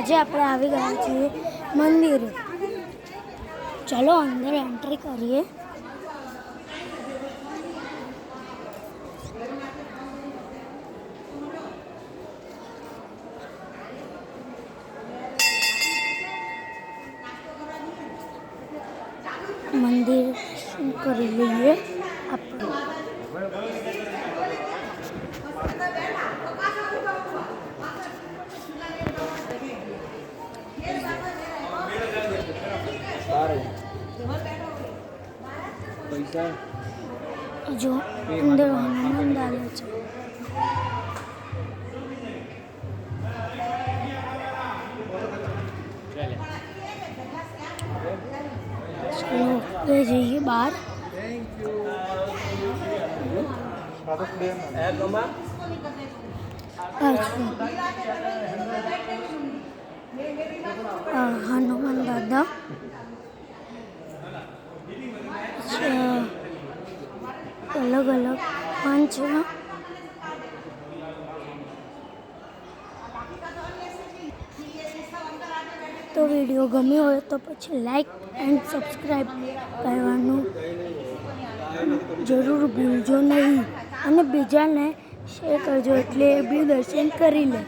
આજે આપણે આવી ગયા છીએ મંદિરે. ચલો અંદર એન્ટ્રી કરીએ. મંદિર કરી લઈએ આપણે. जो अंदर हनुमान डाले છે. चलो ले जाइए बाहर. हनुमान दादा अलग अलग 5 है. तो वीडियो गम्यो हो तो પછી लाइक एंड सब्सक्राइब करवानुं जरूर भूलजो नहीं અને બીજાને શેર કરજો એટલે એ બી દર્શન કરી લે.